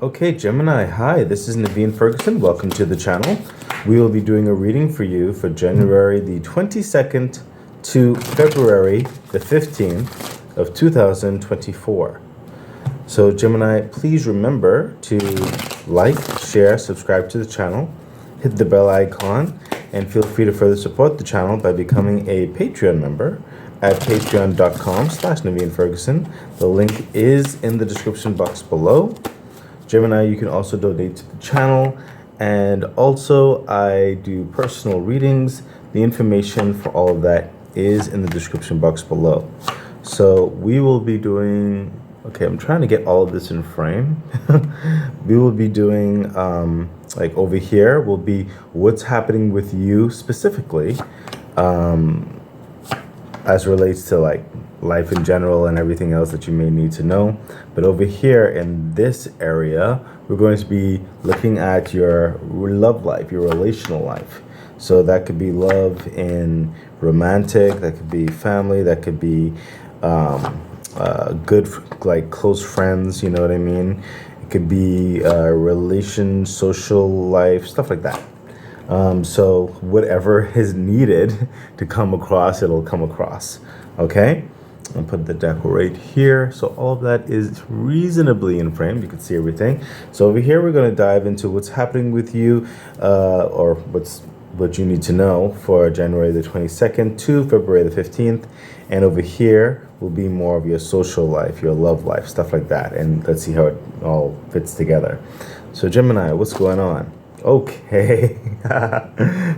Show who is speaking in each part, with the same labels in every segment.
Speaker 1: Okay, Gemini, hi, this is Naveen Ferguson. Welcome to the channel. We will be doing a reading for you for January the 22nd to February the 15th of 2024. So, Gemini, please remember to like, share, subscribe to the channel, hit the bell icon, and feel free to further support the channel by becoming a Patreon member at patreon.com/Naveen Ferguson. The link is in the description box below. Gemini, you can also donate to the channel, and also I do personal readings. The information for all of that is in the description box below. So we will be doing, okay, I'm trying to get all of this in frame. We will be doing, like over here will be what's happening with you specifically, as relates to like life in general and everything else that you may need to know. But over here in this area, we're going to be looking at your love life, your relational life. So that could be love in romantic, that could be family, that could be good, like close friends, you know what I mean? It could be relation, social life, stuff like that. So whatever is needed to come across, it'll come across. Okay? I'll put the deck right here. So all of that is reasonably in frame. You can see everything. So over here, we're going to dive into what's happening with you, or what you need to know for January the 22nd to February the 15th. And over here will be more of your social life, your love life, stuff like that. And let's see how it all fits together. So Gemini, what's going on? Okay.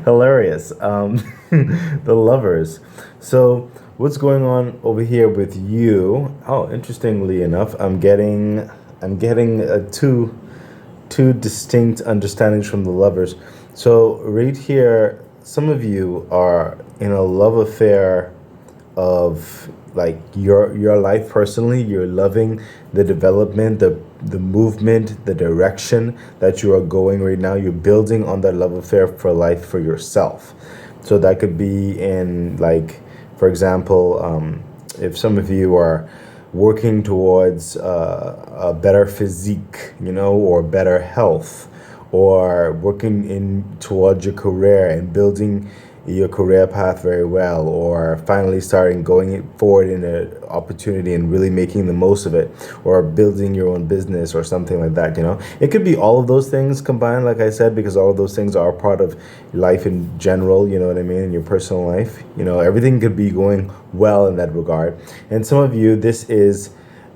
Speaker 1: Hilarious. The lovers. So what's going on over here with you? Oh, interestingly enough, I'm getting two distinct understandings from the lovers. So right here, some of you are in a love affair of like your life personally. You're loving the development, the movement, the direction that you are going right now. You're building on that love affair for life for yourself. So that could be in like, for example, if some of you are working towards a better physique, you know, or better health, or working in towards your career and building your career path very well, or finally starting going forward in an opportunity and really making the most of it, or building your own business or something like that, you know. It could be all of those things combined, like I said, because all of those things are part of life in general, you know what I mean, in your personal life. You know, everything could be going well in that regard. And some of you, this is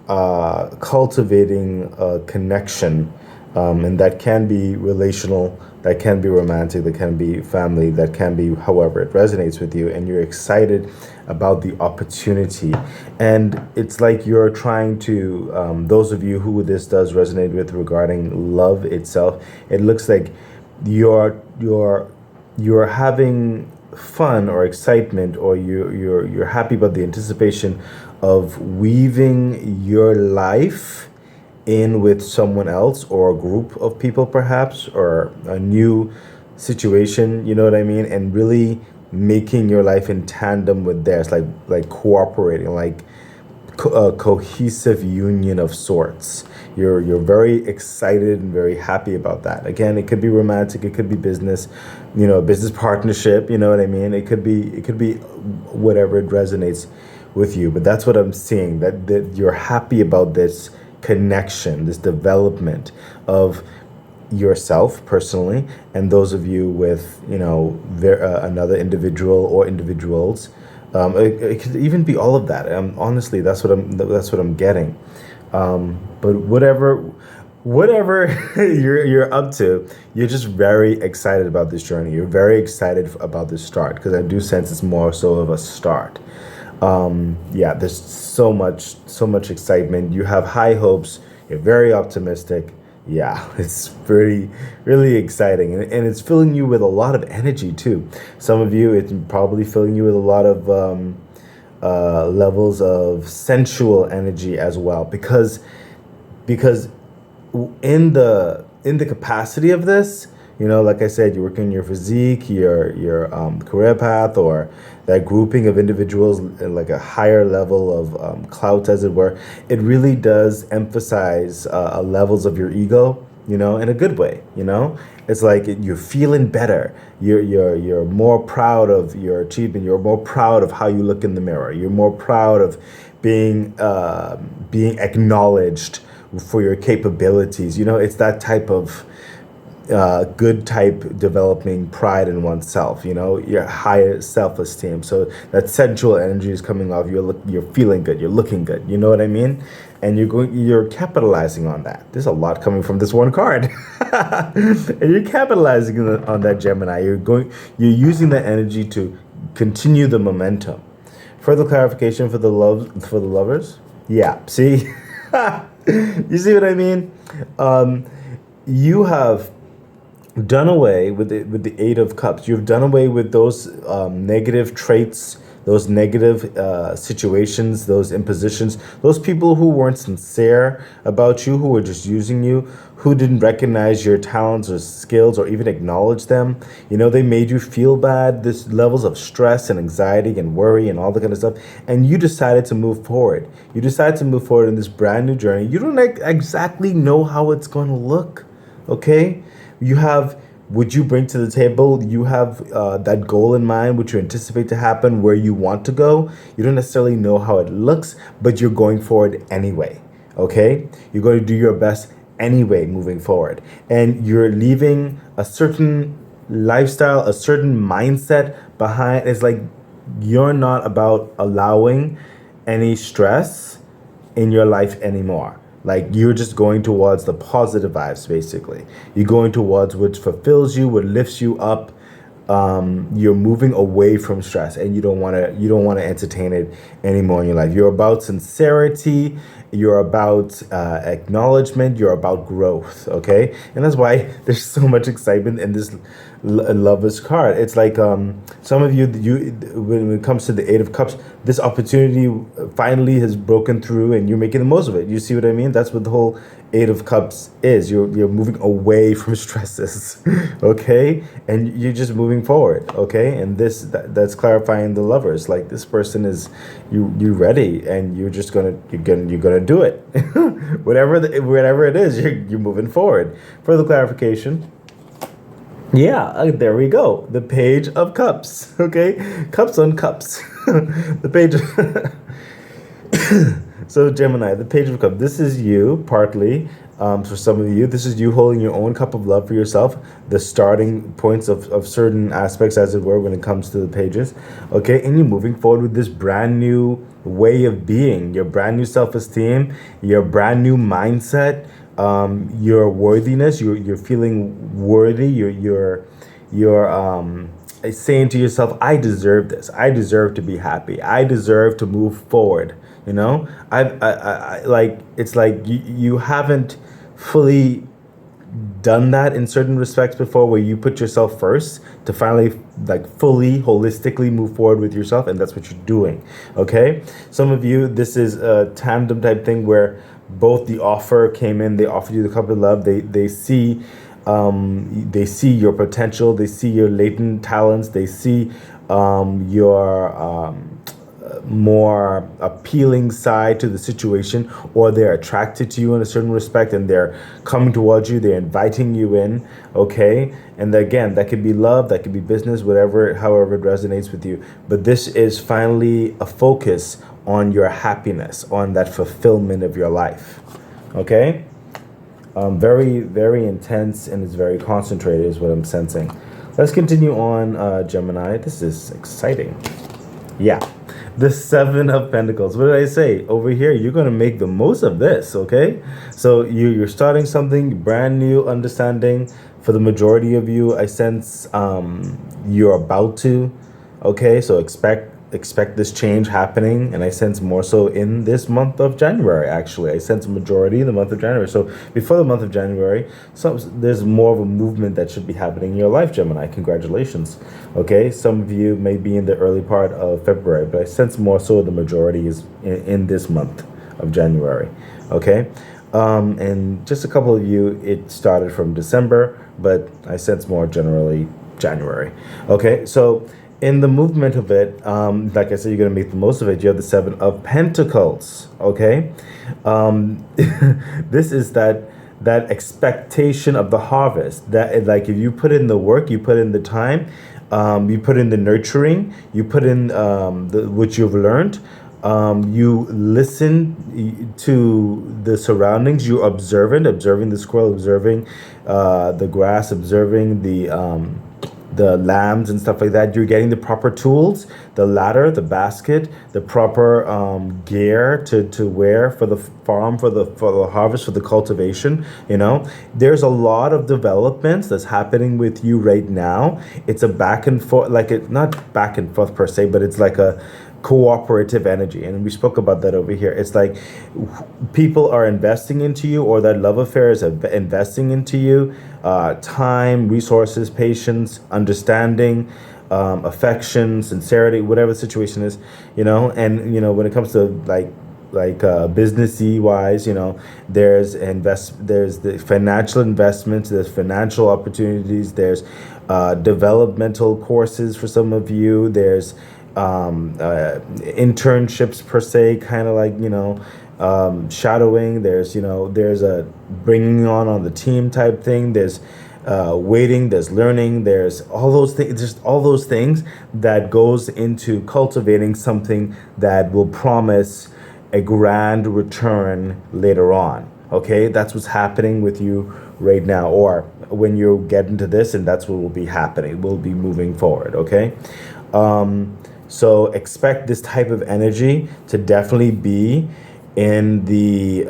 Speaker 1: cultivating a connection, and that can be relational, that can be romantic, that can be family, that can be however it resonates with you, and you're excited about the opportunity. And it's like you're trying to, those of you who this does resonate with regarding love itself, it looks like you're having fun or excitement, or you're happy about the anticipation of weaving your life in with someone else or a group of people perhaps, or a new situation, you know what I mean, and really making your life in tandem with theirs, like cooperating, like a cohesive union of sorts. You're very excited and very happy about that. Again, it could be romantic, it could be business, you know, business partnership, you know what I mean, it could be whatever it resonates with you. But that's what I'm seeing, that you're happy about this connection, this development of yourself personally, and those of you with, you know, another individual or individuals. It could even be all of that. Honestly, that's what I'm getting. But whatever you're up to, you're just very excited about this journey. You're very excited about this start, because I do sense it's more so of a start. Yeah, there's so much excitement. You have high hopes. You're very optimistic. Yeah, it's really exciting. And it's filling you with a lot of energy too. Some of you, it's probably filling you with a lot of levels of sensual energy as well. Because in the capacity of this, You know, like I said, you work in your physique, your career path, or that grouping of individuals in like a higher level of clout, as it were. It really does emphasize levels of your ego, you know, in a good way. You know, it's like you're feeling better. You're more proud of your achievement. You're more proud of how you look in the mirror. You're more proud of being acknowledged for your capabilities. You know, it's that type of good type developing pride in oneself. You know, your higher self-esteem. So that sensual energy is coming off. You're feeling good. You're looking good. You know what I mean? And you're capitalizing on that. There's a lot coming from this one card, and you're capitalizing on that, Gemini. You're using that energy to continue the momentum. Further clarification for the lovers. Yeah. See, you see what I mean? You have done away with the Eight of Cups. You've done away with those negative traits, those negative situations, those impositions, those people who weren't sincere about you, who were just using you, who didn't recognize your talents or skills or even acknowledge them. You know, they made you feel bad. This levels of stress and anxiety and worry and all that kind of stuff. And you decided to move forward. You decided to move forward in this brand new journey. You don't exactly know how it's going to look. Okay? You have what you bring to the table. You have that goal in mind, which you anticipate to happen, where you want to go. You don't necessarily know how it looks, but you're going forward anyway. Okay? You're going to do your best anyway moving forward. And you're leaving a certain lifestyle, a certain mindset behind. It's like you're not about allowing any stress in your life anymore. Like you're just going towards the positive vibes, basically. You're going towards what fulfills you, what lifts you up. You're moving away from stress, and you don't want to entertain it anymore in your life. You're about sincerity. You're about acknowledgement. You're about growth. Okay, and that's why there's so much excitement in this Lovers card. It's like some of you when it comes to the Eight of Cups, this opportunity finally has broken through, and you're making the most of it. You see what I mean? That's what the whole Eight of Cups is. You're moving away from stresses, okay, and you're just moving forward, okay. And that's clarifying the lovers. Like this person is you ready, and you're gonna do it, whatever it is. You're moving forward. Further clarification. Yeah, there we go. The Page of Cups. Okay, cups on cups. The page. So Gemini, the Page of Cups. This is you partly. For some of you, this is you holding your own cup of love for yourself. The starting points of certain aspects, as it were, when it comes to the pages. Okay, and you're moving forward with this brand new way of being. Your brand new self-esteem. Your brand new mindset. Your worthiness. You're feeling worthy. You're saying to yourself, I deserve this. I deserve to be happy. I deserve to move forward. You know, I like, it's like you haven't fully done that in certain respects before, where you put yourself first to finally like fully holistically move forward with yourself, and that's what you're doing. Okay, some of you, this is a tandem type thing where both the offer came in. They offered you the cup of love. They see your potential. They see your latent talents. They see your more appealing side to the situation, or they're attracted to you in a certain respect, and they're coming towards you. They're inviting you in. Okay, and again, that could be love, that could be business, whatever, however it resonates with you. But this is finally a focus on your happiness, on that fulfillment of your life. Okay. Very, very intense, and it's very concentrated is what I'm sensing. Let's continue on, Gemini. This is exciting. Yeah. The Seven of Pentacles. What did I say? Over here, you're going to make the most of this, okay? So you're starting something brand new, understanding. For the majority of you, I sense you're about to, okay? So expect this change happening, and I sense more so in this month of January. Actually, I sense a majority in the month of January. So before the month of January, there's more of a movement that should be happening in your life, Gemini. Congratulations. Okay, some of you may be in the early part of February, but I sense more so the majority is in this month of January. Okay, And just a couple of you, it started from December, but I sense more generally January. Okay, so in the movement of it, like I said, you're going to make the most of it. You have the Seven of Pentacles. Okay, this is that expectation of the harvest. That like if you put in the work, you put in the time, you put in the nurturing, you put in what you've learned. You listen to the surroundings. You're observing the squirrel, observing the grass, observing the lambs and stuff like that. You're getting the proper tools, the ladder, the basket, the proper gear to wear for the farm, for the harvest, for the cultivation. There's a lot of developments that's happening with you right now. It's a back and forth, like it not back and forth per se, but it's like a cooperative energy, and we spoke about that over here. It's like people are investing into you, or that love affair is investing into you, time, resources, patience, understanding, affection, sincerity, whatever the situation is. And when it comes to like businessy wise, there's the financial investments, there's financial opportunities, there's developmental courses for some of you, there's internships per se, kind of like shadowing. There's a bringing on the team type thing. There's waiting, there's learning, there's all those things, just all those things that goes into cultivating something that will promise a grand return later on. Okay, that's what's happening with you right now, or when you get into this, and that's what will be happening. We'll be moving forward. Okay. So expect this type of energy to definitely be in the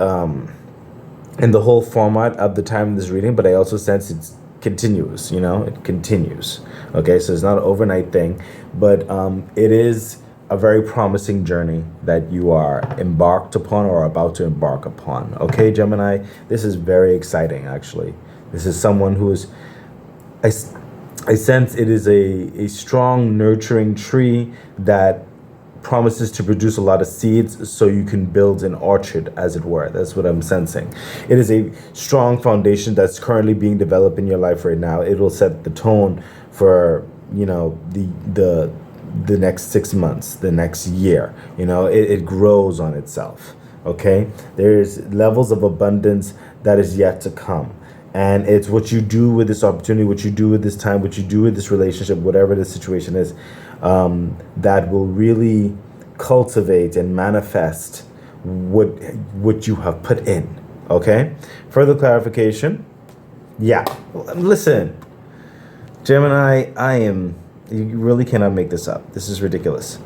Speaker 1: whole format of the time of this reading, but I also sense it's continuous. It continues. Okay, so it's not an overnight thing, but it is a very promising journey that you are embarked upon or about to embark upon. Okay, Gemini, this is very exciting. Actually, this is someone who is. I sense it is a strong, nurturing tree that promises to produce a lot of seeds so you can build an orchard, as it were. That's what I'm sensing. It is a strong foundation that's currently being developed in your life right now. It will set the tone for, the next 6 months, the next year. It grows on itself. Okay? There's levels of abundance that is yet to come. And it's what you do with this opportunity, what you do with this time, what you do with this relationship, whatever the situation is, that will really cultivate and manifest what you have put in. Okay? Further clarification. Yeah. Listen, Gemini, you really cannot make this up. This is ridiculous.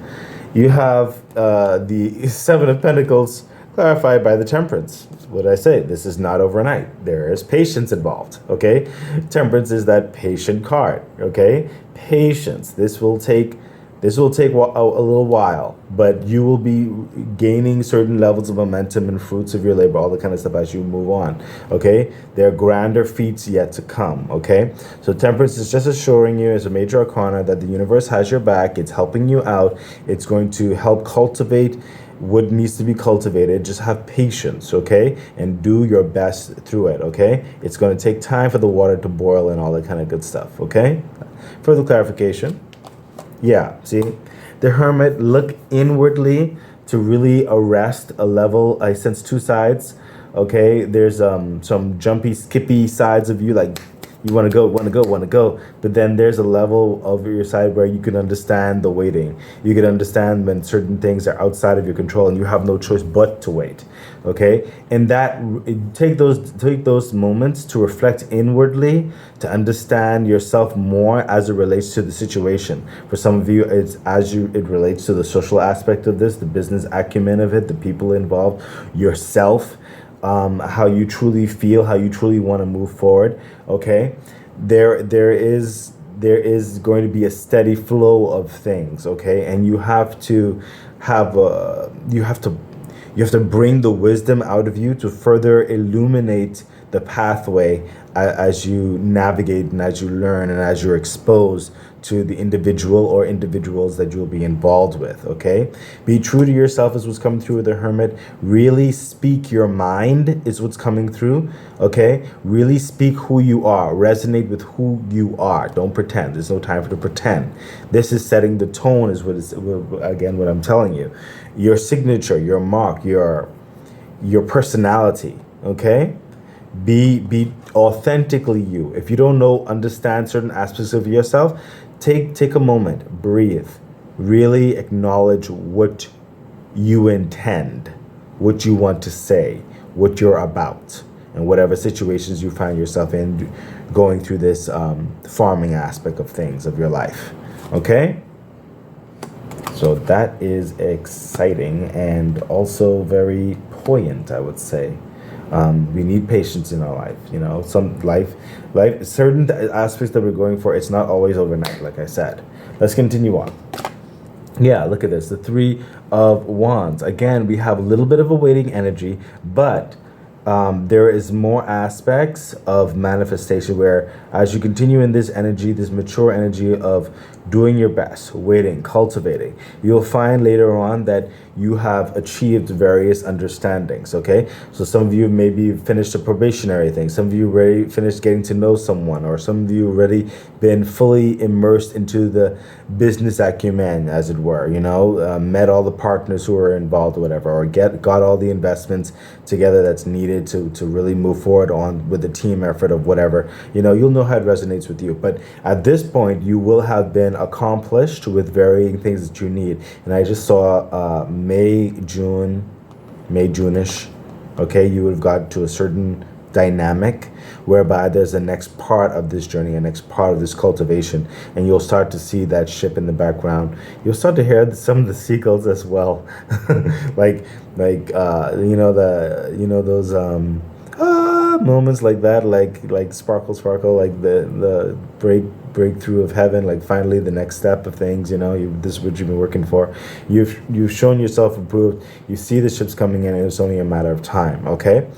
Speaker 1: You have the Seven of Pentacles clarified by the Temperance. What did I say? This is not overnight. There is patience involved. Okay, Temperance is that patient card. Okay, patience. This will take a little while, but you will be gaining certain levels of momentum and fruits of your labor, all the kind of stuff as you move on. Okay, there are grander feats yet to come. Okay, so Temperance is just assuring you, as a major arcana, that the universe has your back. It's helping you out. It's going to help cultivate what needs to be cultivated. Just have patience, okay, and do your best through it. Okay, it's going to take time for the water to boil and all that kind of good stuff. Okay, further clarification. Yeah, see, the Hermit, look inwardly to really arrest a level. I sense two sides. Okay, there's some jumpy, skippy sides of you, like you want to go, but then there's a level of your side where you can understand the waiting. You can understand when certain things are outside of your control and you have no choice but to wait. Okay, and that take those moments to reflect inwardly, to understand yourself more as it relates to the situation. For some of you, it relates to the social aspect of this, the business acumen of it, the people involved, yourself. How you truly feel, how you truly want to move forward. Okay, there is going to be a steady flow of things. Okay, and you have to bring the wisdom out of you to further illuminate the pathway as you navigate and as you learn and as you're exposed to the individual or individuals that you'll be involved with, okay? Be true to yourself is what's coming through with the Hermit. Really speak your mind is what's coming through, okay? Really speak who you are. Resonate with who you are. Don't pretend. There's no time for the pretend. This is setting the tone is again, what I'm telling you. Your signature, your mark, your personality, okay? Be authentically you. If you don't understand certain aspects of yourself, take a moment, breathe, really acknowledge what you intend, what you want to say, what you're about, and whatever situations you find yourself in going through this farming aspect of things of your life. Okay? So that is exciting and also very poignant, I would say. We need patience in our life, some life, certain aspects that we're going for, it's not always overnight, like I said. Let's continue on. Yeah, look at this, the Three of Wands. Again, we have a little bit of a waiting energy, but there is more aspects of manifestation where as you continue in this energy, this mature energy of doing your best, waiting, cultivating, you'll find later on that you have achieved various understandings, okay? So some of you maybe finished a probationary thing, some of you already finished getting to know someone, or some of you already been fully immersed into the business acumen, as it were, met all the partners who are involved or whatever, or got all the investments together that's needed to really move forward on with the team effort of whatever. You'll know how it resonates with you. But at this point, you will have been accomplished with varying things that you need. And I just saw May, June-ish, okay? You would have got to a certain dynamic whereby there's a next part of this journey, a next part of this cultivation, and you'll start to see that ship in the background. You'll start to hear some of the seagulls as well, those moments like that, like sparkle, like the breakthrough of heaven, like finally the next step of things. This is what you've been working for. You've shown yourself improved. You see the ships coming in, and it's only a matter of time. Okay.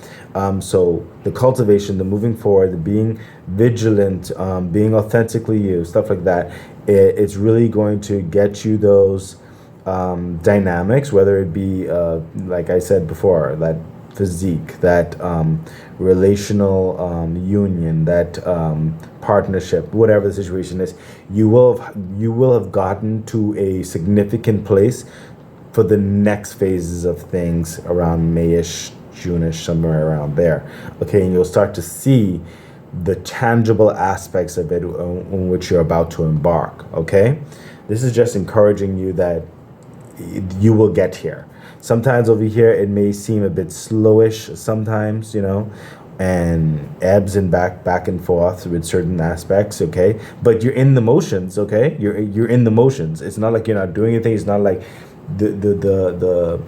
Speaker 1: So the cultivation, the moving forward, the being vigilant, being authentically you, stuff like that, it's really going to get you those dynamics, whether it be, like I said before, that physique, that relational union, that partnership, whatever the situation is, you will have gotten to a significant place for the next phases of things around Mayish, June-ish, somewhere around there. Okay, and you'll start to see the tangible aspects of it on which you're about to embark. Okay, this is just encouraging you that you will get here. Sometimes over here it may seem a bit slowish sometimes, and ebbs and back and forth with certain aspects, okay? But you're in the motions, okay? You're in the motions. It's not like you're not doing anything. It's not like the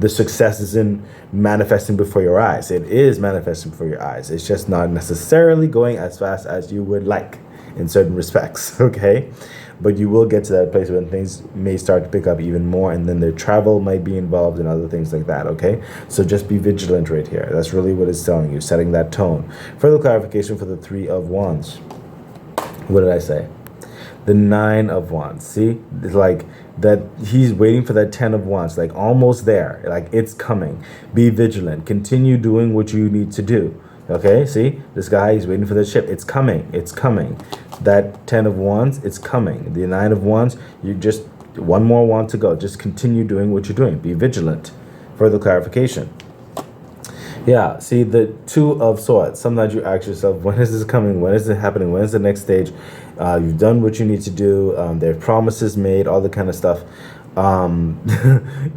Speaker 1: success isn't manifesting before your eyes. It is manifesting before your eyes. It's just not necessarily going as fast as you would like in certain respects, okay? But you will get to that place when things may start to pick up even more, and then the travel might be involved and other things like that, okay? So just be vigilant right here. That's really what it's telling you, setting that tone. Further clarification for the Three of Wands. What did I say? The Nine of Wands. See? It's like that he's waiting for that 10 of Wands, like almost there. Like it's coming. Be vigilant. Continue doing what you need to do. Okay, see? This guy, he's waiting for the ship. It's coming. It's coming. That 10 of Wands, it's coming. The 9 of Wands, you just, one more wand to go. Just continue doing what you're doing. Be vigilant. Further clarification. Yeah, see, the Two of Swords. Sometimes you ask yourself, when is this coming? When is it happening? When is the next stage? You've done what you need to do. There are promises made, all the kind of stuff.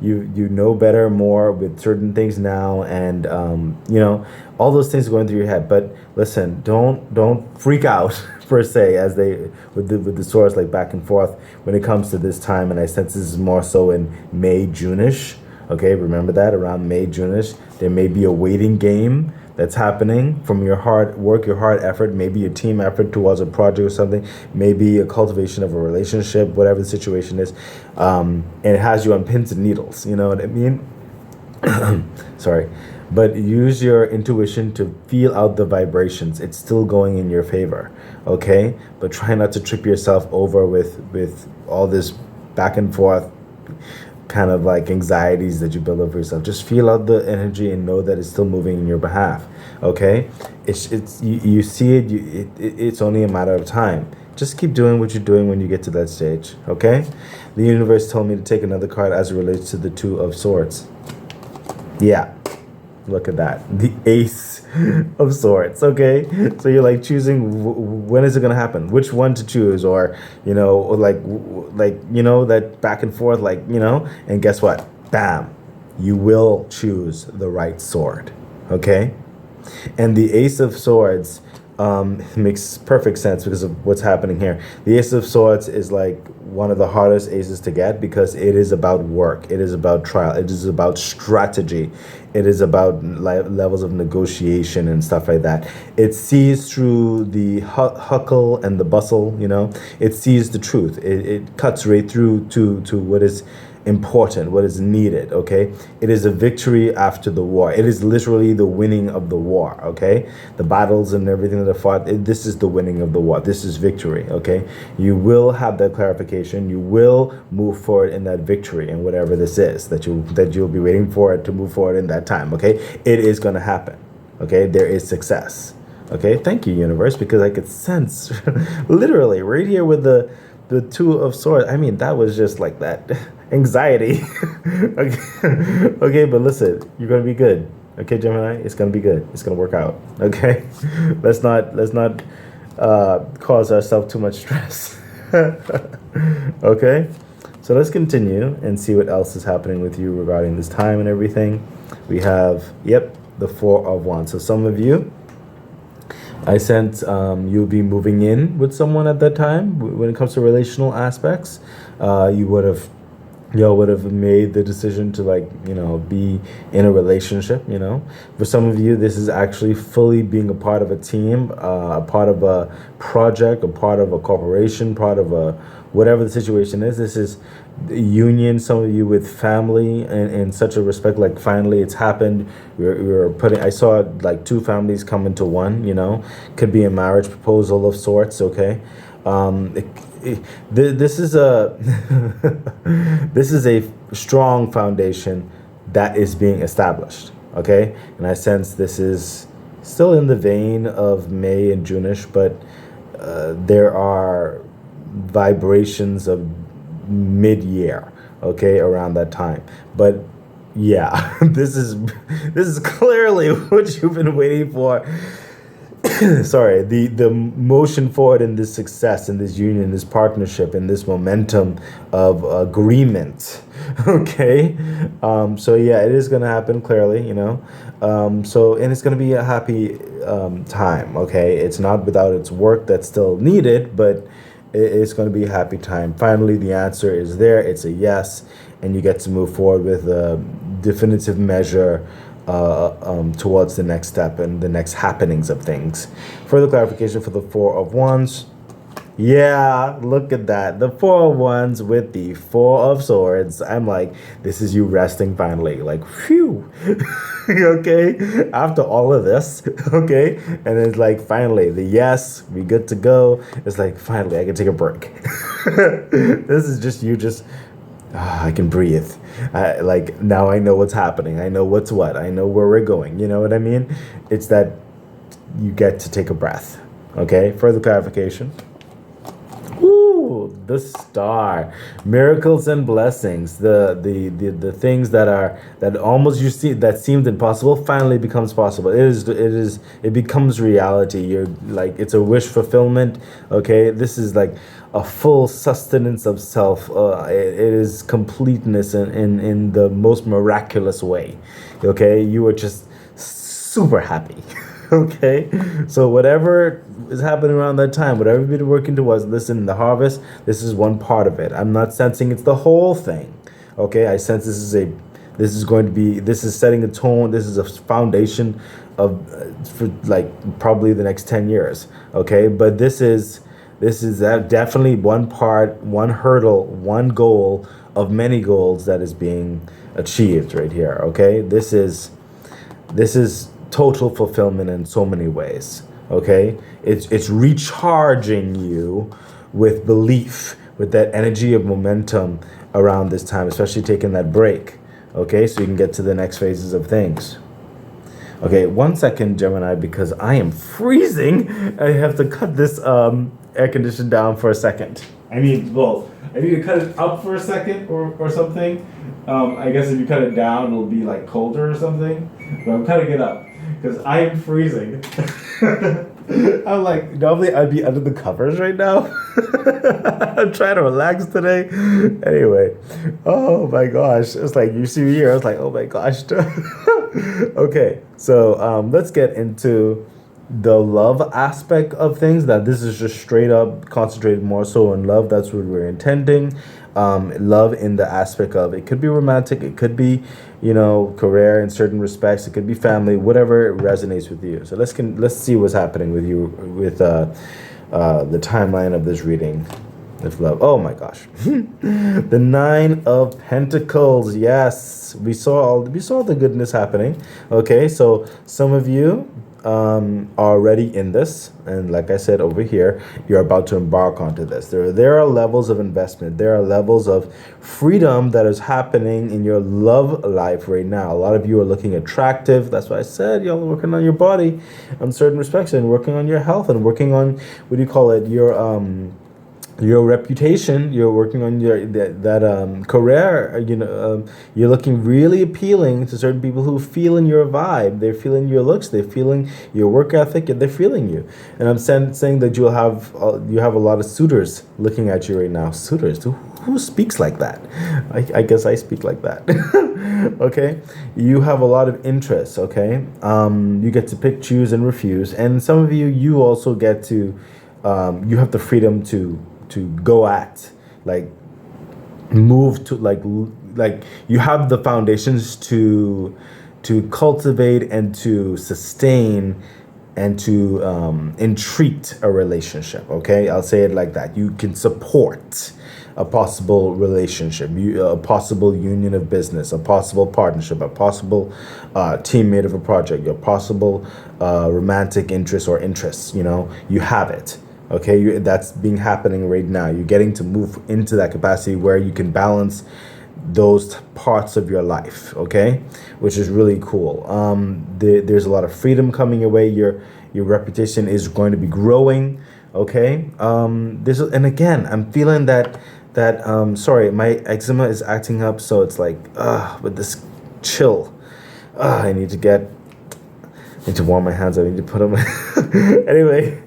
Speaker 1: You know better, more with certain things now, and all those things going through your head. But listen, don't freak out per se, as they with the swords like back and forth when it comes to this time. And I sense this is more so in May, June-ish. Okay, remember that around May, June-ish, there may be a waiting game that's happening from your hard work, your hard effort, maybe a team effort towards a project or something, maybe a cultivation of a relationship, whatever the situation is, and it has you on pins and needles. You know what I mean? Sorry. but use your intuition to feel out the vibrations. It's still going in your favor, okay? But try not to trip yourself over with all this back and forth kind of like anxieties that you build up for yourself. Just feel out the energy and know that it's still moving in your behalf, okay? It's you see it, it's only a matter of time. Just keep doing what you're doing when you get to that stage, okay? The universe told me to take another card as it relates to the Two of Swords. Yeah, look at that. The Ace of Swords, okay? So you're like choosing when is it going to happen? Which one to choose? Or, or that back and forth, and guess what? Bam, you will choose the right sword, okay? And the Ace of Swords makes perfect sense because of what's happening here. The Ace of Swords is like one of the hardest aces to get because it is about work. It is about trial. It is about strategy. It is about levels of negotiation and stuff like that. It sees through the huckle and the bustle, It sees the truth. It cuts right through to what is important, what is needed, okay? It is a victory after the war. It is literally the winning of the war, okay? The battles and everything that are fought, this is the winning of the war. This is victory, okay? You will have that clarification. You will move forward in that victory and whatever this is that you'll be waiting for it to move forward in that time, okay? It is going to happen, okay? There is success, okay? Thank you, universe, because I could sense literally right here with the Two of Swords. I mean, that was just like that anxiety. Okay, but listen, you're gonna be good. Okay, Gemini, it's gonna be good. It's gonna work out. Okay, let's not cause ourselves too much stress. Okay, so let's continue and see what else is happening with you regarding this time and everything. We have the Four of Wands. So some of you, I sense you'll be moving in with someone at that time. When it comes to relational aspects, you would have made the decision to be in a relationship. For some of you, this is actually fully being a part of a team, a part of a project, a part of a corporation, part of a whatever the situation is. This is union, some of you with family in such a respect, like finally it's happened. You're putting, I saw like two families come into one, could be a marriage proposal of sorts, okay? This is a this is a strong foundation that is being established, okay? And I sense this is still in the vein of May and June-ish, but there are vibrations of mid-year, okay, around that time. But yeah, this is clearly what you've been waiting for. Sorry, the motion forward in this success, in this union, this partnership, in this momentum of agreement. Okay, so yeah, it is going to happen clearly, so, and it's going to be a happy time. Okay, it's not without its work that's still needed, but it's going to be a happy time. Finally, the answer is there. It's a yes, and you get to move forward with a definitive measure towards the next step and the next happenings of things. Further clarification for the Four of Wands. Yeah, look at that. The Four of Wands with the Four of Swords. I'm like, this is you resting finally. Like, phew. Okay? After all of this, okay? And it's like, finally, the yes, we good to go. It's like, finally, I can take a break. This is just you I can breathe. Like, now I know what's happening. I know what's what. I know where we're going. You know what I mean? It's that you get to take a breath. Okay? Further clarification. Ooh, the Star. Miracles and blessings. The things that almost you see that seemed impossible finally becomes possible. It becomes reality. You're like, it's a wish fulfillment. Okay? This is like a full sustenance of self. It is completeness in the most miraculous way. Okay? You are just super happy. Okay, so whatever is happening around that time, whatever you've been working towards, listen, the harvest, this is one part of it. I'm not sensing it's the whole thing. Okay, I sense this is setting a tone. This is a foundation of for like probably the next 10 years. Okay, but this is definitely one part, one hurdle, one goal of many goals that is being achieved right here. Okay, this is This is total fulfillment in so many ways. Okay, it's recharging you with belief, with that energy of momentum around this time, especially taking that break. Okay, so you can get to the next phases of things. Okay, 1 second, Gemini, because I am freezing. I have to cut this air condition down for a second. I mean, well, I need to cut it up for a second or something. I guess if you cut it down, it'll be like colder or something. But I'm cutting it up because I am freezing. I'm like, normally I'd be under the covers right now. I'm trying to relax today. Anyway, oh my gosh. It's like, you see me here, I was like, oh my gosh. Okay, so let's get into the love aspect of things. That this is just straight up concentrated more so on love. That's what we're intending. Love in the aspect of, it could be romantic, it could be, career in certain respects, it could be family, whatever resonates with you. So let's see what's happening with you with the timeline of this reading. If love, oh my gosh, the Nine of Pentacles. Yes, we saw the goodness happening. Okay, so some of you are already in this, and like I said over here, you're about to embark onto this. There are levels of investment, there are levels of freedom that is happening in your love life right now. A lot of you are looking attractive. That's why I said y'all are working on your body in certain respects, and working on your health, and working on, what do you call it, your reputation. You're working on that career. You're looking really appealing to certain people who feel in your vibe. They're feeling your looks. They're feeling your work ethic, and they're feeling you. And I'm saying that you have a lot of suitors looking at you right now. Suitors. Who speaks like that? I guess I speak like that. Okay, you have a lot of interests. Okay, you get to pick, choose, and refuse. And some of you also get to. You have the freedom to go at, like, move to, like you have the foundations to cultivate and to sustain and to entreat a relationship. Okay, I'll say it like that. You can support a possible relationship, a possible union of business, a possible partnership, a possible teammate of a project, your possible romantic interest or interests. You have it. Okay, that's happening right now. You're getting to move into that capacity where you can balance those parts of your life. Okay, which is really cool. There's a lot of freedom coming your way. Your reputation is going to be growing. Okay. And again, I'm feeling that sorry, my eczema is acting up, so it's like with this chill. I need to warm my hands. I need to put them. Anyway,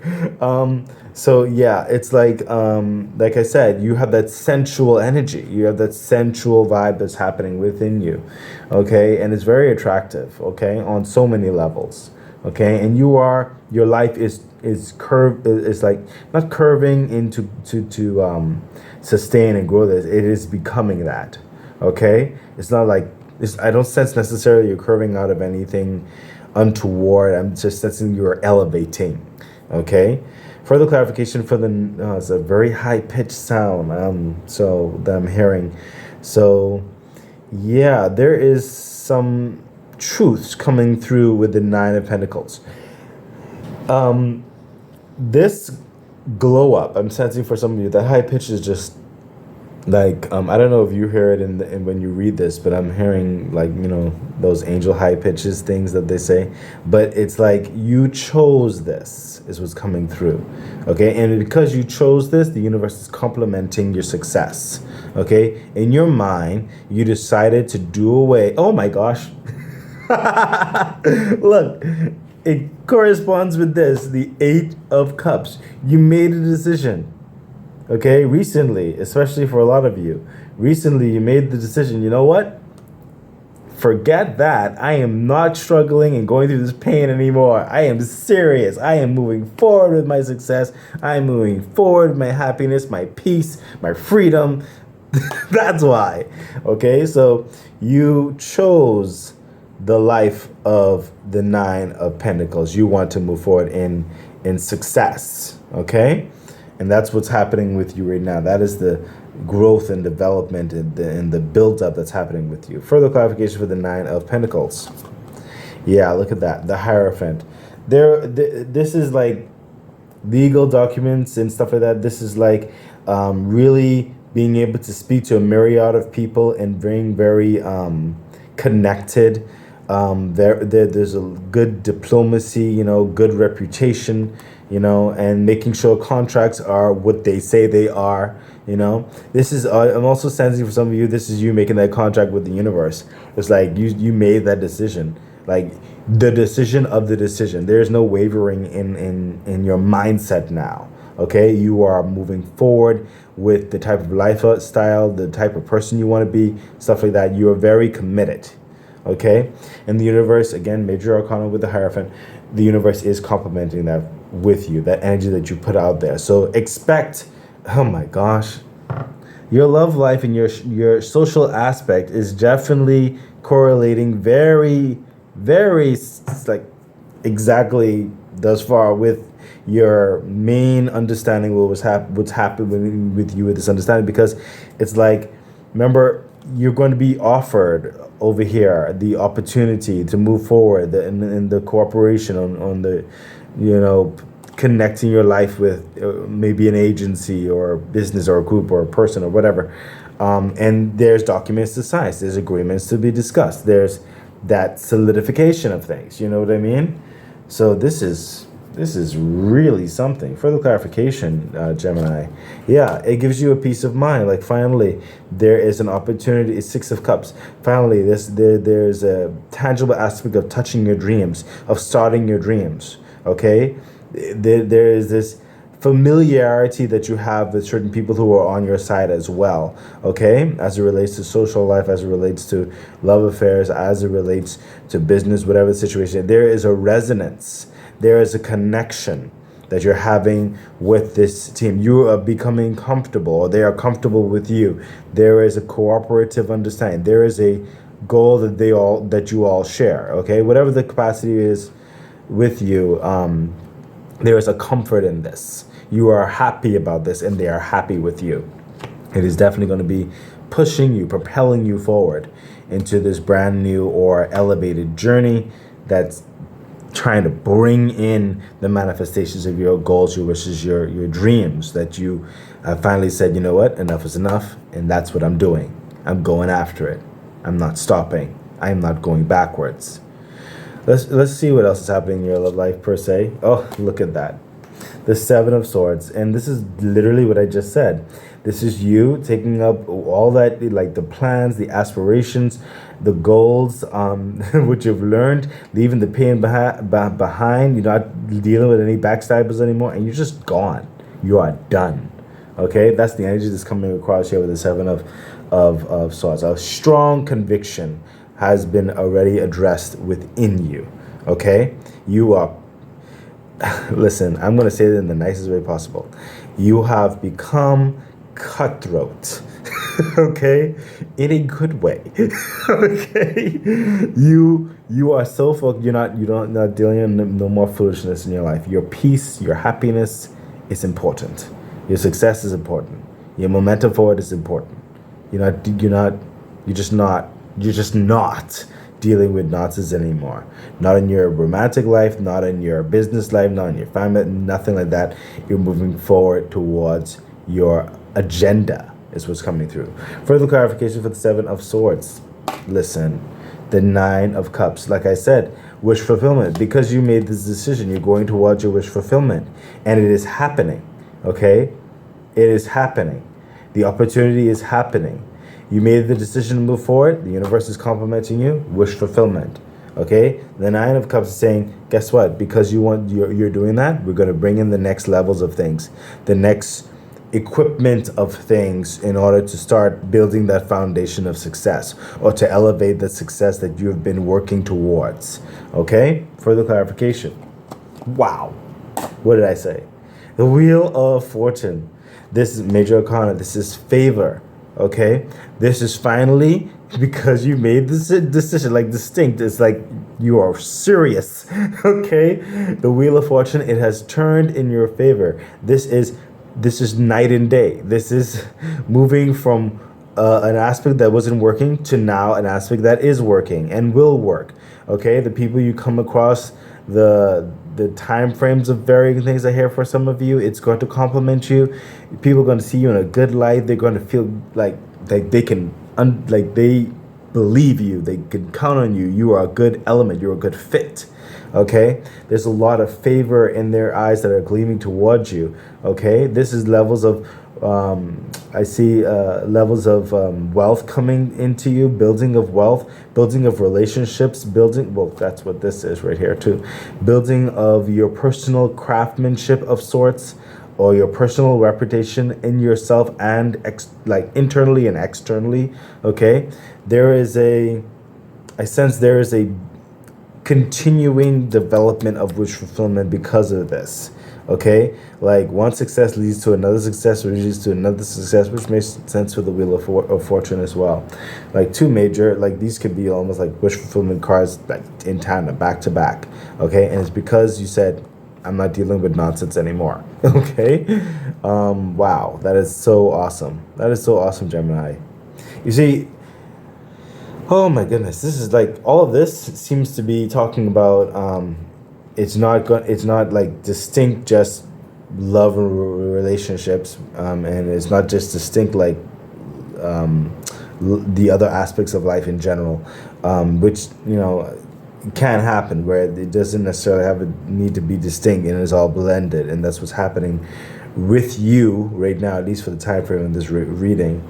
Speaker 1: so yeah, it's like I said, you have that sensual energy. You have that sensual vibe that's happening within you. Okay, and it's very attractive. Okay, on so many levels. Okay, and your life is curved. Is like not curving into to sustain and grow this. It is becoming that. Okay, it's not like I don't sense necessarily you're curving out of anything untoward. I'm just sensing you're elevating. Okay. Further clarification for it's a very high pitched sound. So that I'm hearing. So yeah, there is some truths coming through with the Nine of Pentacles. This glow up I'm sensing for some of you. That high pitch is just like I don't know if you hear it in when you read this, but I'm hearing those angel high pitches things that they say, but it's like you chose this is what's coming through. Okay, and because you chose this, the universe is complementing your success. Okay, in your mind you decided to do away, oh my gosh. Look, it corresponds with this, the Eight of Cups. You made a decision. Okay, recently, especially for a lot of you, recently you made the decision, you know what? Forget that. I am not struggling and going through this pain anymore. I am serious. I am moving forward with my success. I am moving forward with my happiness, my peace, my freedom. That's why. Okay, so you chose the life of the Nine of Pentacles. You want to move forward in success. Okay? And that's what's happening with you right now. That is the growth and development and the build-up that's happening with you. Further clarification for the Nine of Pentacles. Yeah, look at that. The Hierophant. This is like legal documents and stuff like that. This is like really being able to speak to a myriad of people and being very connected. There's a good diplomacy, good reputation, and making sure contracts are what they say they are. This is. I'm also sensing for some of you. This is you making that contract with the universe. It's like you made that decision. Like the decision of the decision. There's no wavering in your mindset now. Okay, you are moving forward with the type of lifestyle, the type of person you want to be, stuff like that. You are very committed. Okay, and the universe, again, major arcana with the Hierophant, the universe is complementing that with you, that energy that you put out there. So expect, oh my gosh, your love life and your social aspect is definitely correlating very, very like exactly thus far with your main understanding what's happening with you with this understanding, because it's like, remember, you're going to be offered over here the opportunity to move forward in the cooperation on the connecting your life with maybe an agency or business or a group or a person or whatever. And there's documents to sign, there's agreements to be discussed, there's that solidification of things. You know what I mean? So this is really something. Further clarification, Gemini. Yeah, it gives you a peace of mind. Like finally, there is an opportunity. It's Six of Cups. Finally, there's a tangible aspect of touching your dreams, of starting your dreams. Okay, there is this familiarity that you have with certain people who are on your side as well. Okay, as it relates to social life, as it relates to love affairs, as it relates to business, whatever the situation, there is a resonance. There is a connection that you're having with this team. You are becoming comfortable, or they are comfortable with you. There is a cooperative understanding. There is a goal that you all share. Okay, whatever the capacity is with you, there is a comfort in this. You are happy about this, and they are happy with you. It is definitely going to be pushing you, propelling you forward into this brand new or elevated journey that's trying to bring in the manifestations of your goals, your wishes, your dreams, that you finally said, you know what, enough is enough, and that's what I'm doing. I'm going after it. I'm not stopping. I'm not going backwards. Let's see what else is happening in your love life per se. Oh, look at that. The Seven of Swords. And this is literally what I just said. This is you taking up all that, like the plans, the aspirations, the goals, what you've learned, leaving the pain behind. You're not dealing with any backstabbers anymore, and you're just gone. You are done. Okay? That's the energy that's coming across here with the Seven of Swords. A strong conviction has been already addressed within you. Okay? You are, listen, I'm going to say it in the nicest way possible. You have become cutthroat. Okay, in a good way. Okay, you are so focused. Not dealing in no more foolishness in your life. Your peace, your happiness is important. Your success is important. Your momentum forward is important. You're just not dealing with nonsense anymore. Not in your romantic life, not in your business life, not in your family, nothing like that. You're moving forward towards your agenda is what's coming through. Further clarification for the Seven of Swords. Listen, the Nine of Cups. Like I said, wish fulfillment. Because you made this decision, you're going towards your wish fulfillment. And it is happening. Okay? It is happening. The opportunity is happening. You made the decision to move forward. The universe is complimenting you. Wish fulfillment. Okay? The Nine of Cups is saying, guess what? Because you're doing that, we're going to bring in the next levels of things. The next equipment of things in order to start building that foundation of success, or to elevate the success that you have been working towards. Okay? Further clarification. Wow. What did I say? The Wheel of Fortune. This is major arcana. This is favor. Okay? This is finally, because you made this decision, like distinct. It's like you are serious. Okay? The Wheel of Fortune, it has turned in your favor. This is night and day. This is moving from an aspect that wasn't working to now an aspect that is working and will work. Okay, the people you come across, the time frames of varying things are here for some of you. It's going to complement you. People are going to see you in a good light. They're going to feel like they can like they believe you. They can count on you. You are a good element. You're a good fit. Okay, there's a lot of favor in their eyes that are gleaming towards you. Okay, this is levels of I see levels of wealth coming into you, building of wealth, building of relationships, building, well, that's what this is right here too, building of your personal craftsmanship of sorts, or your personal reputation in yourself and like internally and externally. Okay, there is I sense there is a continuing development of wish fulfillment because of this. Okay, like one success leads to another success, which leads to another success, which makes sense for the wheel of fortune as well. Like two major, like these could be almost like wish fulfillment cards, like in tandem, back to back. Okay, and it's because you said, I'm not dealing with nonsense anymore. Okay, wow, that is so awesome. That is so awesome, Gemini. You see, oh my goodness, this is like all of this seems to be talking about it's not like distinct just love relationships, and it's not just distinct like the other aspects of life in general, which can happen where it doesn't necessarily have a need to be distinct and it's all blended, and that's what's happening with you right now, at least for the time frame of this reading.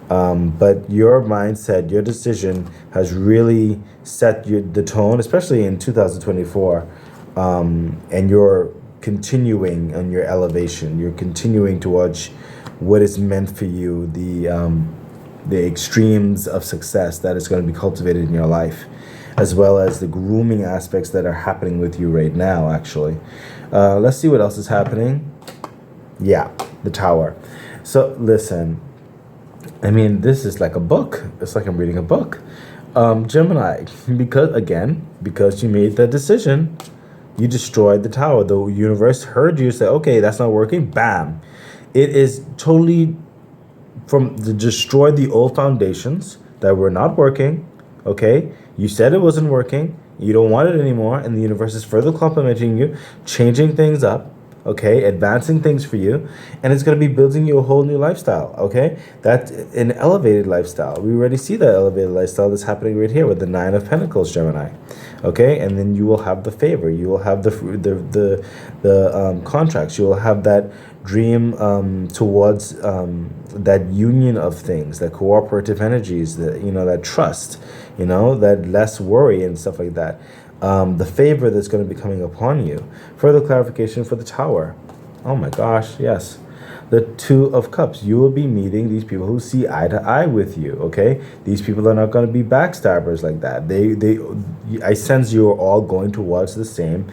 Speaker 1: But your mindset, your decision has really set the tone, especially in 2024, and you're continuing on your elevation. You're continuing towards what is meant for you, the extremes of success that is going to be cultivated in your life, as well as the grooming aspects that are happening with you right now, actually. Let's see what else is happening. Yeah, the Tower. So listen, I mean, this is like a book. It's like I'm reading a book. Gemini, because you made that decision, you destroyed the tower. The universe heard you say, okay, that's not working. Bam. It is totally from the destroy the old foundations that were not working. Okay. You said it wasn't working. You don't want it anymore. And the universe is further complimenting you, changing things up. Okay, advancing things for you, and it's going to be building you a whole new lifestyle. Okay, that's an elevated lifestyle. We already see that elevated lifestyle that's happening right here with the Nine of Pentacles, Gemini. Okay, and then you will have the favor. You will have the contracts. You will have that dream towards that union of things, that cooperative energies, that that trust, that less worry and stuff like that. The favor that's going to be coming upon you. Further clarification for the Tower. Oh my gosh, yes. The Two of Cups. You will be meeting these people who see eye to eye with you, okay? These people are not going to be backstabbers like that. I sense you are all going towards the same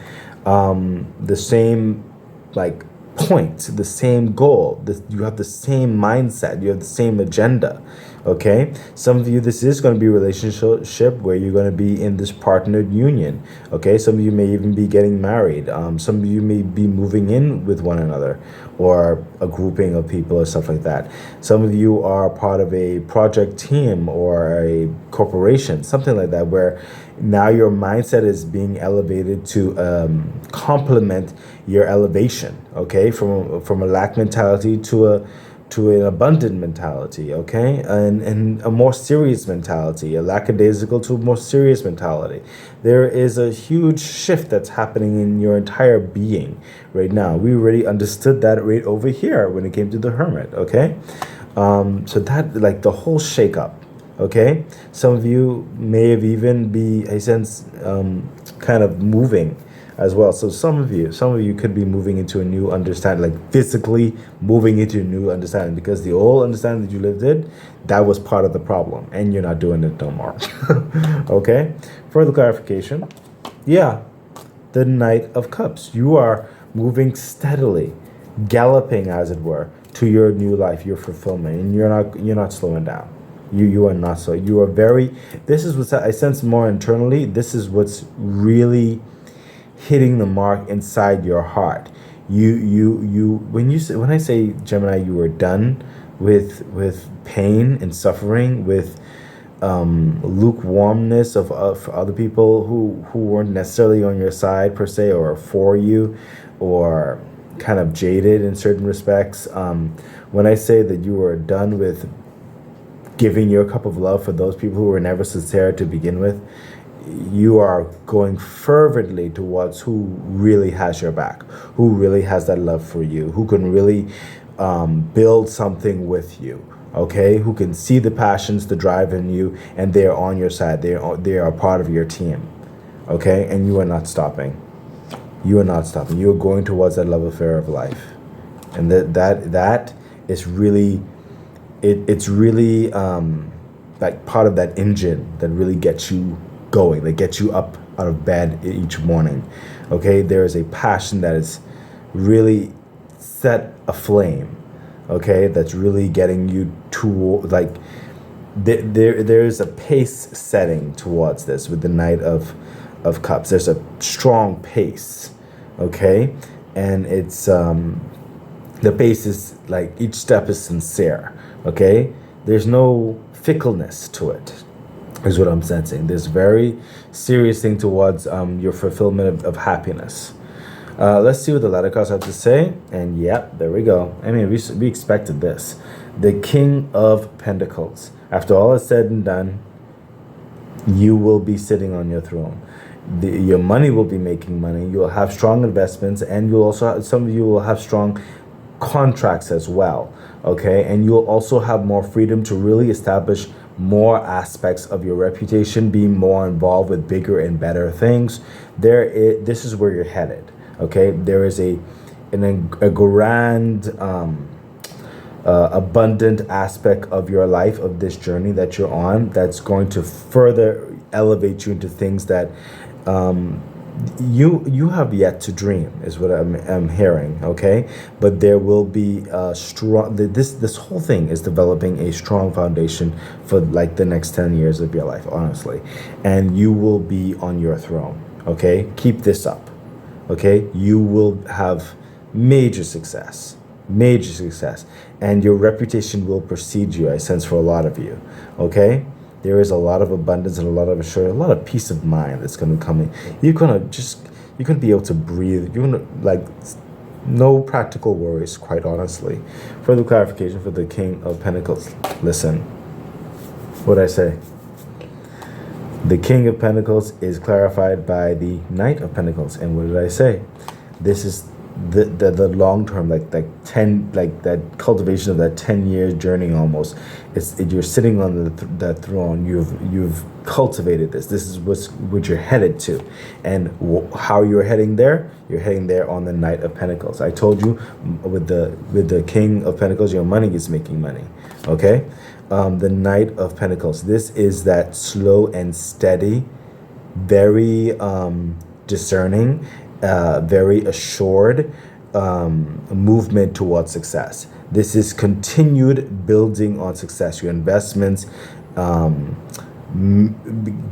Speaker 1: like point, the same goal. You have the same mindset. You have the same agenda. Okay, some of you, this is going to be a relationship where you're going to be in this partnered union. Okay, some of you may even be getting married. Some of you may be moving in with one another, or a grouping of people or stuff like that. Some of you are part of a project team or a corporation, something like that, where now your mindset is being elevated to complement your elevation. Okay, from a lack mentality to an abundant mentality, okay? And a more serious mentality, a lackadaisical to a more serious mentality. There is a huge shift that's happening in your entire being right now. We already understood that right over here when it came to the Hermit, okay? So that, like the whole shakeup, okay? Some of you may have even I sense, kind of moving as well. So some of you could be moving into a new understanding, like physically moving into a new understanding, because the old understanding that you lived in, that was part of the problem, and you're not doing it no more. Okay? Further clarification. Yeah, the Knight of Cups. You are moving steadily, galloping, as it were, to your new life, your fulfillment, and you're not slowing down. You are not so. You are very. This is what I sense more internally. This is what's really hitting the mark inside your heart. When I say, Gemini, you are done with pain and suffering, with lukewarmness of other people who weren't necessarily on your side per se, or for you, or kind of jaded in certain respects. When I say that you are done with giving your cup of love for those people who were never sincere to begin with, you are going fervently towards who really has your back, who really has that love for you, who can really build something with you, okay? Who can see the passions, the drive in you, and they are on your side. They are part of your team, okay? And you are not stopping. You are not stopping. You are going towards that love affair of life, and that is really, it's really like part of that engine that really gets you going, that gets you up out of bed each morning, okay? There is a passion that is really set aflame, okay? That's really getting you to, like, there's a pace setting towards this with the Knight of Cups. There's a strong pace, okay? And it's the pace is like each step is sincere, okay? There's no fickleness to it, is what I'm sensing. There's very serious thing towards your fulfillment of happiness. Let's see what the letter cards have to say. And yep, there we go. I mean, we expected this. The King of Pentacles. After all is said and done, you will be sitting on your throne. Your money will be making money. You'll have strong investments, and you'll also some of you will have strong contracts as well, okay? And you'll also have more freedom to really establish more aspects of your reputation, be more involved with bigger and better things. This is where you're headed, okay? There is a grand abundant aspect of your life, of this journey that you're on, that's going to further elevate you into things that you have yet to dream, is what I'm hearing, okay? But there will be a strong, this whole thing is developing a strong foundation for like the next 10 years of your life, honestly. And you will be on your throne, okay? Keep this up, okay? You will have major success, and your reputation will precede you, I sense, for a lot of you, okay? There is a lot of abundance and a lot of assurance, a lot of peace of mind that's going to come in. You're going to be able to breathe. You're going to, like, no practical worries, quite honestly. Further clarification for the King of Pentacles. Listen, what did I say? The King of Pentacles is clarified by the Knight of Pentacles. And what did I say? This is the long term, like that cultivation of that 10-year journey almost. You're sitting on that throne. You've cultivated this. This is what you're headed to, and how you're heading there. You're heading there on the Knight of Pentacles. I told you with the King of Pentacles, your money is making money. Okay, the Knight of Pentacles. This is that slow and steady, very discerning, very assured movement towards success. This is continued building on success. Your investments,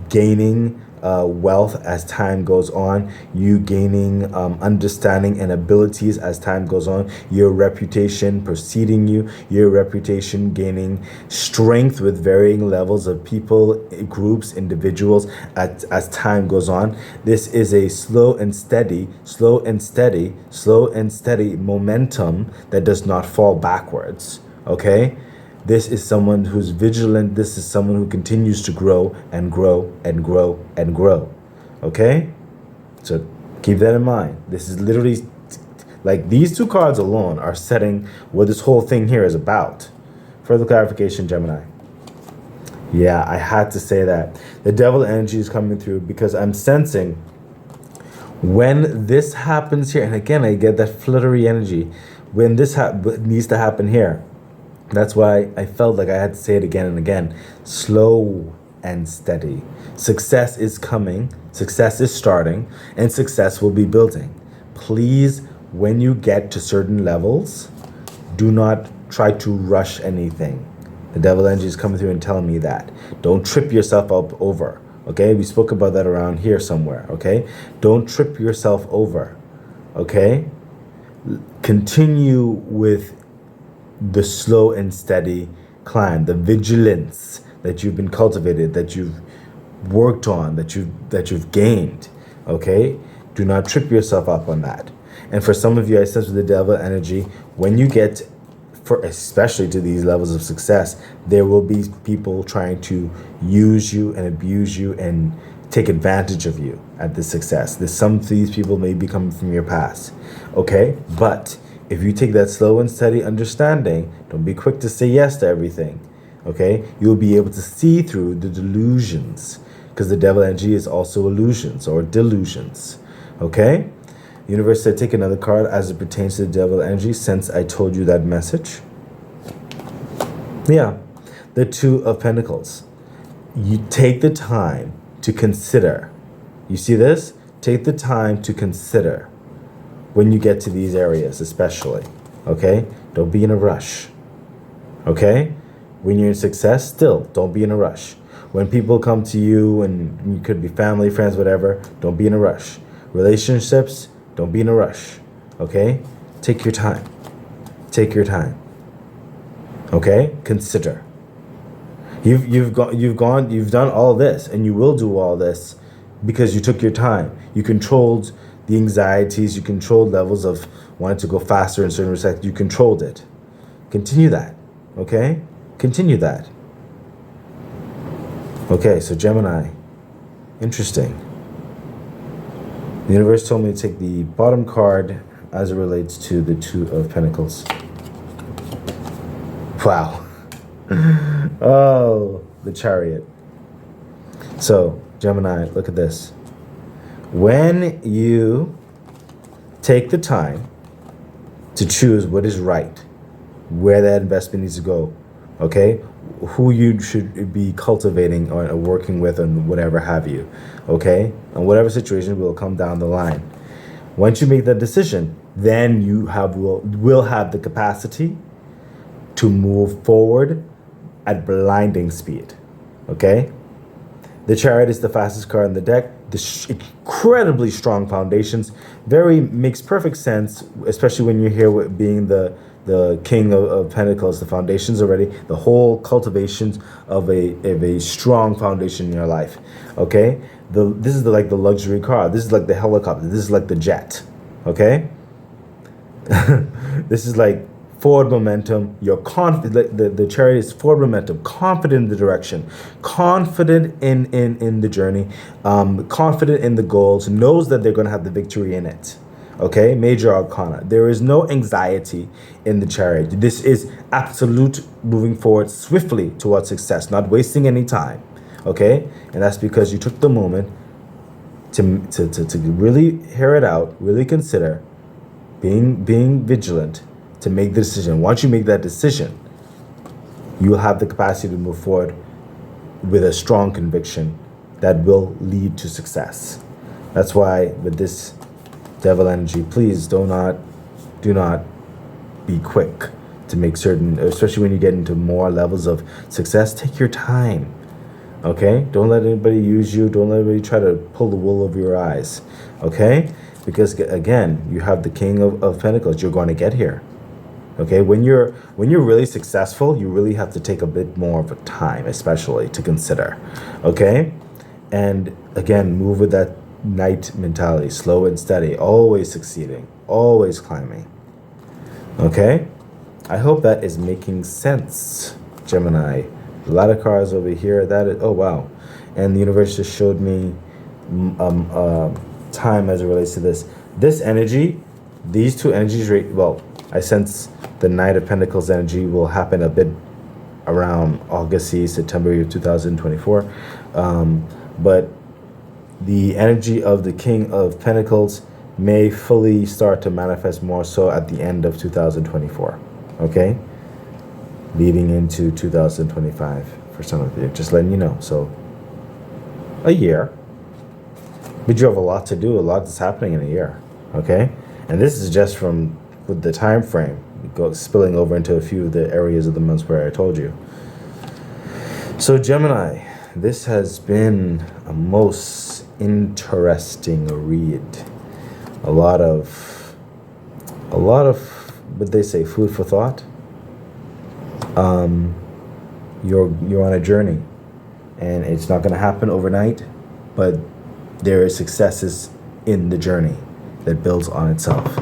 Speaker 1: gaining wealth as time goes on, you gaining understanding and abilities as time goes on, your reputation preceding you, your reputation gaining strength with varying levels of people, groups, individuals as time goes on. This is a slow and steady momentum that does not fall backwards, okay? This is someone who's vigilant. This is someone who continues to grow and grow and grow and grow. Okay? So keep that in mind. This is literally, like, these two cards alone are setting what this whole thing here is about. Further clarification, Gemini. Yeah, I had to say that. The devil energy is coming through because I'm sensing when this happens here, and again, I get that fluttery energy. When this needs to happen here, that's why I felt like I had to say it again and again. Slow and steady. Success is coming, success is starting, and success will be building. Please, when you get to certain levels, do not try to rush anything. The devil energy is coming through and telling me that. Don't trip yourself up over, okay? We spoke about that around here somewhere, okay? Don't trip yourself over, okay? Continue with the slow and steady climb, the vigilance that you've been cultivated, that you've worked on, that you've gained. Okay? Do not trip yourself up on that. And for some of you, I sense with the devil energy, when you get, for especially to these levels of success, there will be people trying to use you and abuse you and take advantage of you at this success. Some of these people may be coming from your past. Okay? But if you take that slow and steady understanding, don't be quick to say yes to everything. Okay? You'll be able to see through the delusions, because the devil energy is also illusions or delusions. Okay? Universe said, take another card as it pertains to the devil energy, since I told you that message. Yeah, the Two of Pentacles. You take the time to consider. You see this? Take the time to consider when you get to these areas, especially. Okay? Don't be in a rush. Okay? When you're in success, still, don't be in a rush. When people come to you, and you could be family, friends, whatever, don't be in a rush. Relationships, don't be in a rush. Okay? Take your time. Take your time. Okay? Consider. You've done all this, and you will do all this because you took your time. You controlled the anxieties, you controlled levels of wanting to go faster in certain respects. You controlled it. Continue that. Okay? Continue that. Okay, so Gemini. Interesting. The universe told me to take the bottom card as it relates to the Two of Pentacles. Wow. Oh, the Chariot. So, Gemini, look at this. When you take the time to choose what is right, where that investment needs to go, okay? Who you should be cultivating or working with and whatever have you, okay? And whatever situation will come down the line. Once you make that decision, then you will have the capacity to move forward at blinding speed, okay? The Chariot is the fastest card in the deck. Incredibly strong foundations. Makes perfect sense, especially when you're here with being the King of Pentacles, the foundations already, the whole cultivations of a strong foundation in your life, okay? This is like the luxury car. This is like the helicopter. This is like the jet, okay? This is like forward momentum. You're confident. The Chariot is forward momentum, confident in the direction, confident in the journey, confident in the goals, knows that they're going to have the victory in it. Okay, Major Arcana. There is no anxiety in the Chariot. This is absolute moving forward swiftly towards success, not wasting any time. Okay, and that's because you took the moment to really hear it out, really consider, being vigilant to make the decision. Once you make that decision, you will have the capacity to move forward with a strong conviction that will lead to success. That's why with this devil energy, please do not be quick to make certain, especially when you get into more levels of success. Take your time. Okay? Don't let anybody use you. Don't let anybody try to pull the wool over your eyes. Okay? Because again, you have the King of Pentacles. You're going to get here. Okay? When you're really successful, you really have to take a bit more of a time, especially to consider. Okay? And again, move with that Knight mentality, slow and steady, always succeeding, always climbing. Okay? I hope that is making sense, Gemini. A lot of cards over here. That is, oh wow. And the universe just showed me time as it relates to this. This energy, these two energies, well, I sense the Knight of Pentacles energy will happen a bit around August, September of 2024. But the energy of the King of Pentacles may fully start to manifest more so at the end of 2024, okay? Leading into 2025 for some of you, just letting you know. So, a year. But you have a lot to do, a lot that's happening in a year, okay? And this is just from with the time frame, spilling over into a few of the areas of the months where I told you. So, Gemini, this has been a most interesting read. A lot of what they say, food for thought. You're on a journey, and it's not going to happen overnight, but there is successes in the journey that builds on itself.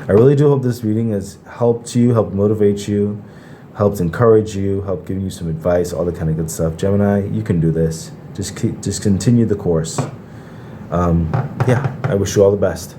Speaker 1: I really do hope this reading has helped you, helped motivate you, helped encourage you, helped give you some advice, all the kind of good stuff. Gemini, you can do this. Just continue the course. Yeah, I wish you all the best.